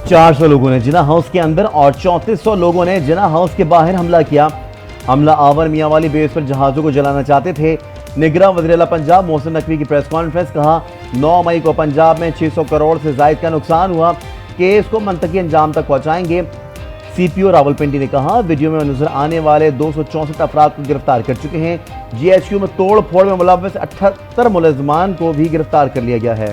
400 लोगों ने जिना हाउस के अंदर और 3400 लोगों ने जिना हाउस के बाहर हमला किया। हमला आवर मियांवाली बेस पर जहाजों को जलाना चाहते थे। निगरान वज़ीर-ए-आला पंजाब मोहसिन नकवी की प्रेस कॉन्फ्रेंस, कहा 9 मई को पंजाब में 600 करोड़ से ज़ायद का नुकसान हुआ, केस को मंतकी अंजाम तक पहुंचाएंगे। सीपीओ रावलपिंडी ने कहा वीडियो में नजर आने वाले 264 अफराद को गिरफ्तार कर चुके हैं। जीएचक्यू में तोड़ फोड़ में मुलव्वस 78 मुलज़मान को भी गिरफ्तार कर लिया गया है।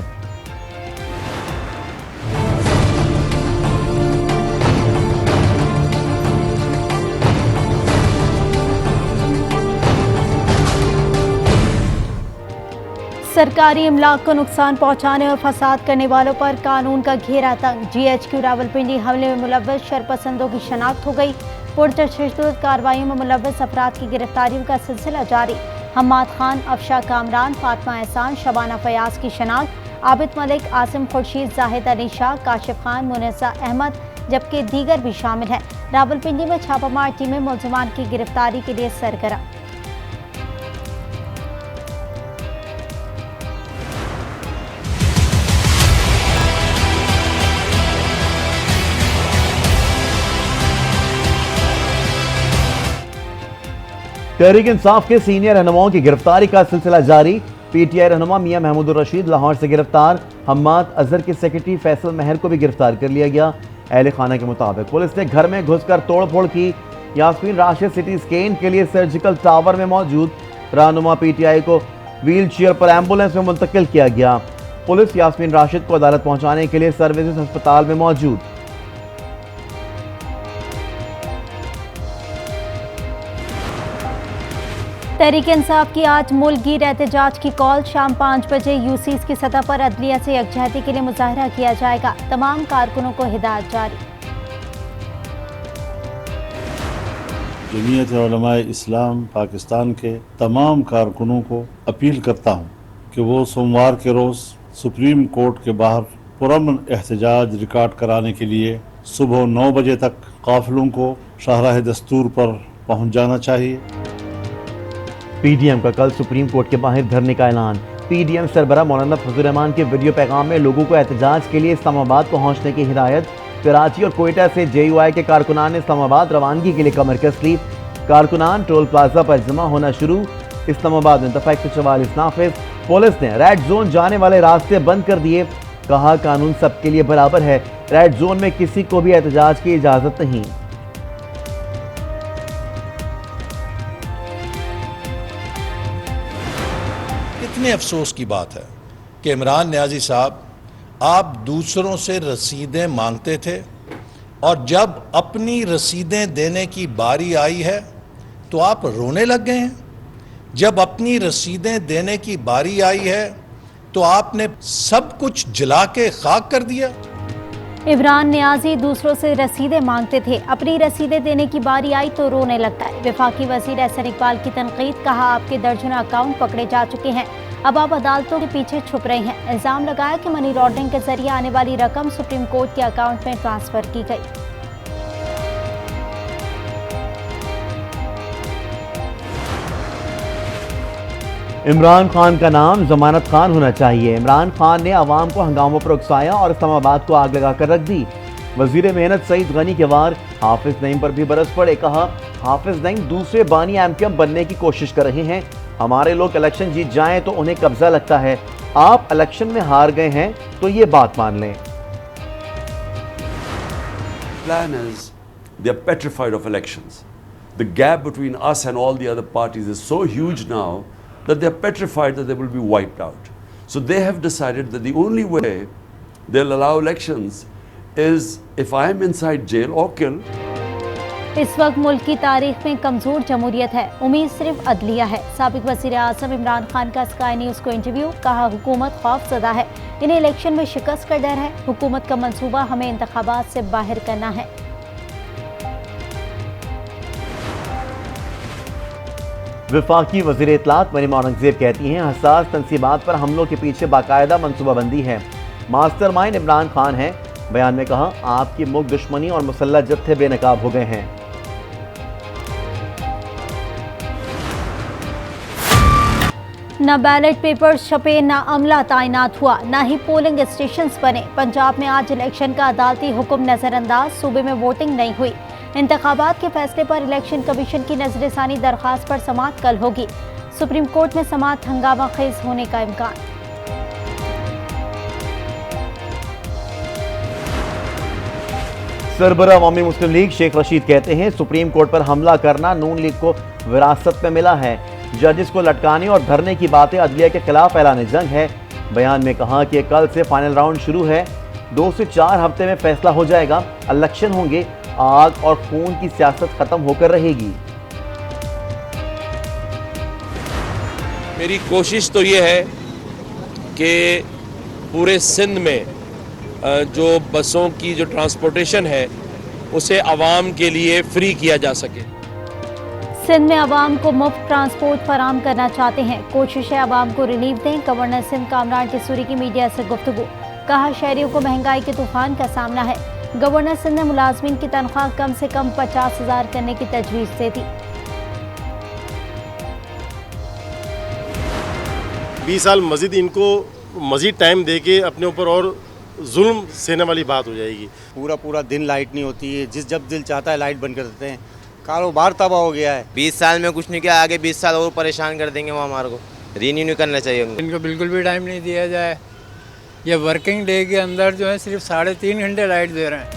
सरकारी इमलाक को नुकसान पहुंचाने और फसाद करने वालों पर कानून का घेरा तंग। जीएचक्यू रावलपिंडी हमले में मुलव्वस शरपसंदों की शनाख्त हो गई। पुरतशद्दुद कार्रवाई में मुलव्वस अफराद की गिरफ्तारियों का सिलसिला जारी। हम्माद खान, अफशा कामरान, फातिमा एहसान, शबाना फयाज की शनाख्त। आबिद मलिक, आसिम खुर्शीद, जाहिद अली शाह, काशिफ खान, मुनस्सा अहमद जबकि दीगर भी शामिल हैं। रावलपिंडी में छापामार टीमें मुलज़मान की गिरफ्तारी के लिए सरगर्म। तहरीक इंसाफ के सीनियर रहनुमाओं की गिरफ्तारी का सिलसिला जारी। पीटीआई रहनुमा मियां महमूदुर रशीद लाहौर से गिरफ्तार। हम्माद अजहर के सेक्रेटरी फैसल महर को भी गिरफ्तार कर लिया गया। अहले खाना के मुताबिक पुलिस ने घर में घुसकर तोड़फोड़ की। यास्मीन राशिद सिटी स्कैन के लिए सर्जिकल टावर में मौजूद। रहनुमा पीटीआई को व्हील चेयर पर एम्बुलेंस में मुंतकिल किया गया। पुलिस यास्मीन राशिद को अदालत पहुंचाने के लिए सर्विसेज अस्पताल में मौजूद। तहरीक इंसाफ की आज मुल्क गिर एहतजाज की कॉल। शाम 5 बजे यूसीस की सतह पर अदलिया से यकजहती के लिए मुजाहरा किया जाएगा। तमाम कारकुनों को हिदायत जारी। जमीयत उलमाए इस्लाम पाकिस्तान के तमाम कारकुनों को अपील करता हूँ कि वो सोमवार के रोज़ सुप्रीम कोर्ट के बाहर पुरअमन एहतजाज रिकॉर्ड कराने के लिए सुबह 9 बजे तक काफिलों को शाहराह दस्तूर पर पहुँच जाना चाहिए। पीडीएम का कल सुप्रीम कोर्ट के बाहर धरने का ऐलान। पीडीएम सरबराह मौलाना फजल रहमान के वीडियो पैगाम में लोगों को एहतजाज के लिए इस्लामाबाद पहुंचने की हिदायत। कराची और कोयटा से जेयूआई के कारकुनान ने इस्लामाबाद रवानगी के लिए कमर कस ली। कारकुनान टोल प्लाजा पर जमा होना शुरू। इस्लामाबाद में दफा 144 नाफिज। पुलिस ने रेड जोन जाने वाले रास्ते बंद कर दिए। कहा कानून सबके लिए बराबर है, रेड जोन में किसी को भी एहतजाज की इजाजत नहीं। कितने अफसोस की बात है कि इमरान नियाजी साहब, आप दूसरों से रसीदें मांगते थे और जब अपनी रसीदें देने की बारी आई है तो आप रोने लग गए हैं। जब अपनी रसीदें देने की बारी आई है तो आपने सब कुछ जला के खाक कर दिया। इमरान नियाजी दूसरों से रसीदें मांगते थे, अपनी रसीदें देने की बारी आई तो रोने लगता है। वफाकी वजीर एहसन इकबाल की तनकीद। कहा आपके दर्जनों अकाउंट पकड़े जा चुके हैं, अब आप अदालतों के पीछे छुप रहे हैं। इल्जाम लगाया कि मनी लॉन्ड्रिंग के जरिए आने वाली रकम सुप्रीम कोर्ट के अकाउंट में ट्रांसफर की गई। इमरान खान का नाम जमानत खान होना चाहिए। इमरान खान ने अवाम को हंगामों पर उकसाया और इस्लामाबाद को आग लगाकर रख दी। वजीर मेहनत सईद गनी के वार हाफिज नईम पर भी बरस पड़े। कहा हाफिज नईम दूसरे बानी एमपीएम बनने की कोशिश कर रहे हैं। हमारे लोग इलेक्शन जीत जाएं तो उन्हें कब्जा लगता है, आप इलेक्शन में हार गए हैं तो ये बात मान लें। Plan is they are petrified of elections. The gap between us and all the other parties is so huge now that they are petrified that they will be wiped out. So they have decided that the only way they'll allow elections is if I am inside jail or killed. इस वक्त मुल्क की तारीख में कमजोर जमहूरियत है, उम्मीद सिर्फ अदलिया है। साबिक वज़ीर आज़म इमरान खान का स्काई न्यूज़ को इंटरव्यू। कहा हुकूमत खौफज़दा है, इन्हें इलेक्शन में शिकस्त का डर है। हुकूमत का मंसूबा हमें इंतखाबात से बाहर करना है। वफाकी वज़ीर इत्तलात मरीम औरंगज़ेब कहती हैं हसास तनसीबात पर हमलों के पीछे बाकायदा मनसूबाबंदी है, मास्टरमाइंड इमरान खान है। बयान में कहा आपकी मुल्क दुश्मनी और मुसल्लह जत्थे बेनकाब हो गए हैं। न बैलेट पेपर छपे, न अमला तैनात हुआ, न ही पोलिंग स्टेशंस बने। पंजाब में आज इलेक्शन का अदालती हुक्म नजरअंदाज, सूबे में वोटिंग नहीं हुई। इंतखाबात के फैसले पर इलेक्शन कमीशन की नजरसानी दरखास्त पर समाअत कल होगी। सुप्रीम कोर्ट में समाअत हंगामा खेज होने का इम्कान। सरबराह अवामी मुस्लिम लीग शेख रशीद कहते हैं सुप्रीम कोर्ट पर हमला करना नून लीग को विरासत में मिला है। जजेस को लटकाने और धरने की बातें अदलिया के खिलाफ ऐलान जंग है। बयान में कहा कि कल से फाइनल राउंड शुरू है, 2 से 4 हफ्ते में फैसला हो जाएगा। इलेक्शन होंगे, आग और खून की सियासत खत्म होकर रहेगी। मेरी कोशिश तो ये है कि पूरे सिंध में जो बसों की जो ट्रांसपोर्टेशन है उसे आवाम के लिए फ्री किया जा सके। सिंध में आवाम को मुफ्त ट्रांसपोर्ट फराम करना चाहते हैं। कोशिश है आवाम को रिलीफ दें। गवर्नर सिंध कामरान टिसूरी की मीडिया से गुफ्तगू, कहा शहरियों को महंगाई के तूफान का सामना है। गवर्नर सिंध ने मुलाजमीन की तनख्वाह कम से कम 50,000 करने की तजवीज़ दे दी। 20 साल मजीद इनको मजीद टाइम दे के अपने ऊपर और जुल्म सहने वाली बात हो जाएगी। पूरा दिन लाइट नहीं होती है, जब दिल चाहता है लाइट बंद कर देते हैं। कारोबार तबाह हो गया है। 20 साल में कुछ नहीं किया, आगे 20 साल और परेशान कर देंगे वो हमारे को। रिन्यू नहीं करना चाहिए उनको। इनको बिल्कुल भी टाइम नहीं दिया जाए। ये वर्किंग डे के अंदर जो है सिर्फ 3.5 घंटे लाइट दे रहे हैं।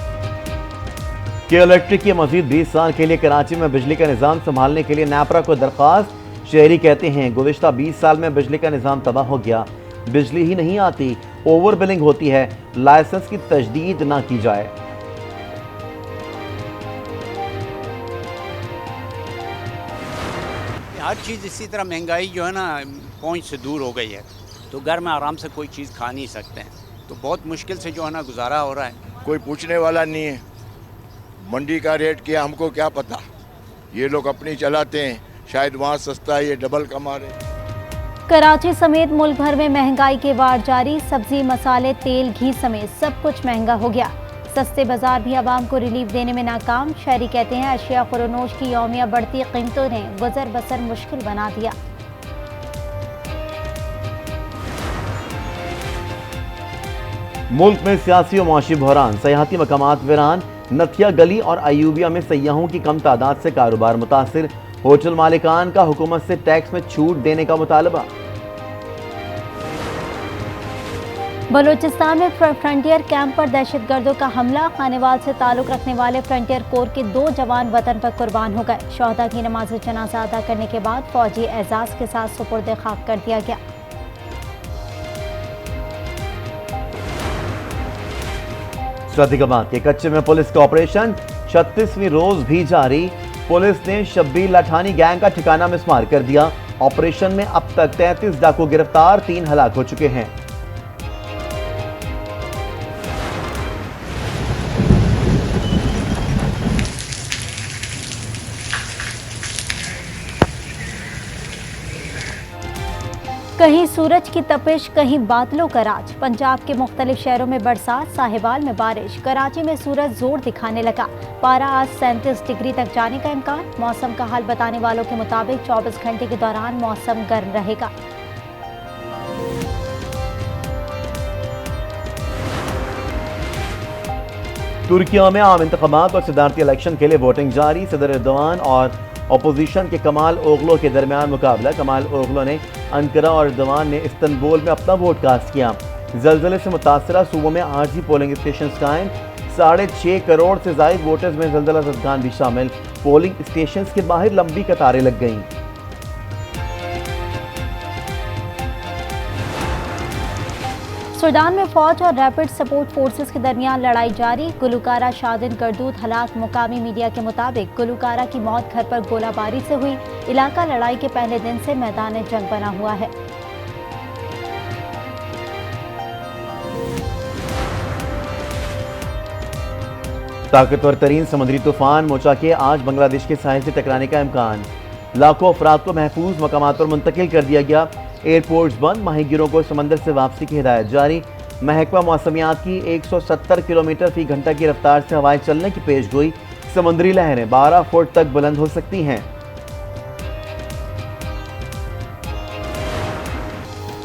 के इलेक्ट्रिक की मजीद 20 साल के लिए कराची में बिजली का निज़ाम संभालने के लिए नैपरा को दरख्वास्त। शहरी कहते हैं गुज़िश्ता 20 साल में बिजली का निज़ाम तबाह हो गया, बिजली ही नहीं आती, ओवर बिलिंग होती है, लाइसेंस की तजदीद ना की जाए। हर चीज़ इसी तरह महंगाई जो है ना पहुंच से दूर हो गई है, तो घर में आराम से कोई चीज़ खा नहीं सकते हैं, तो बहुत मुश्किल से जो है ना गुजारा हो रहा है। कोई पूछने वाला नहीं है, मंडी का रेट क्या हमको क्या पता, ये लोग अपनी चलाते हैं, शायद वहाँ सस्ता है, ये डबल कमा रहे हैं। कराची समेत मुल्क भर में महंगाई के वार जारी। सब्जी, मसाले, तेल, घी समेत सब कुछ महंगा हो गया। सस्ते बाजार भी आवाम को रिलीफ देने में नाकाम। शहरी कहते हैं अशिया खुरोनोश की यौमिया बढ़ती कीमतों ने गुजर बसर मुश्किल बना दिया। मुल्क में सियासी और मुआशी बहरान, सयाहती मकामात वीरान। नथिया गली और अयूबिया में सयाहों की कम तादाद से कारोबार मुतासिर। होटल मालिकान का हुकूमत से टैक्स में छूट देने का मुतालबा। बलूचिस्तान में फ्रंटियर कैंप पर दहशतगर्दों का हमला। खानेवाल से ताल्लुक रखने वाले फ्रंटियर कोर के 2 जवान वतन पर कुर्बान हो गए। शोहदा की नमाज जनाजा अदा करने के बाद फौजी एजाज के साथ सुपुर्द खाक कर दिया गया। सदीकाबाद के कच्चे में पुलिस का ऑपरेशन 36वीं रोज भी जारी। पुलिस ने शब्बीर लाठानी गैंग का ठिकाना मिसमार कर दिया। ऑपरेशन में अब तक 33 डाकू गिरफ्तार, 3 हलाक हो चुके हैं। कहीं सूरज की तपिश, कहीं बादलों का राज। पंजाब के मुख्तलिफ शहरों में बरसात, साहिवाल में बारिश। कराची में सूरज जोर दिखाने लगा। पारा आज 37 डिग्री तक जाने का इम्कान। मौसम का हाल बताने वालों के मुताबिक 24 घंटे के दौरान मौसम गर्म रहेगा। तुर्किया में आम इंतखाबात और सदारती इलेक्शन के लिए वोटिंग जारी। सदर एर्दोआन और अपोजिशन के कमाल ओगलो के दरमियान मुकाबला। कमाल ओगलो ने अंकारा और एर्दोआन ने इस्तांबुल में अपना वोट कास्ट किया। जल्जले से मुतासरा सूबों में 8 ही पोलिंग स्टेशन कायम। 6.5 करोड़ से ज्यादा वोटर्स में जल्जला ज़दगान भी शामिल। पोलिंग स्टेशन के बाहर लंबी कतारें लग गईं। सूडान में फौज और रैपिड सपोर्ट फोर्सेस के दरमियान लड़ाई जारी। गुलकारा शादिन गर्दूद हलाक। मुकामी मीडिया के मुताबिक गुलकारा की मौत घर पर गोलाबारी से हुई। इलाका लड़ाई के पहले दिन से मैदान जंग बना हुआ है। ताकतवर तरीन समुद्री तूफान मोचा के आज बांग्लादेश के साहिल से टकराने का इम्कान। लाखों अफराद को महफूज मकामात पर मुंतकिल कर दिया गया। एयरपोर्ट्स बंद। माहीगीरों को समंदर से वापसी की हिदायत जारी। महकमा मौसमियात की 170 किलोमीटर फी घंटा की रफ्तार से हवाएं चलने की पेशगोई। समुद्री लहरें 12 फुट तक बुलंद हो सकती हैं।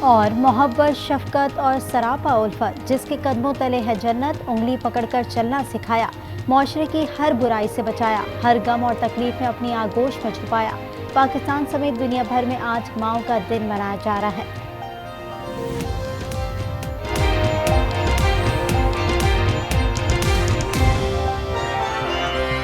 और मोहब्बत, शफकत और सरापा उल्फत, जिसके कदमों तले है जन्नत, उंगली पकड़कर चलना सिखाया, माशरे की हर बुराई से बचाया, हर गम और तकलीफ में अपनी आगोश में छुपाया। पाकिस्तान समेत दुनिया भर में आज माओं का दिन मनाया जा रहा है।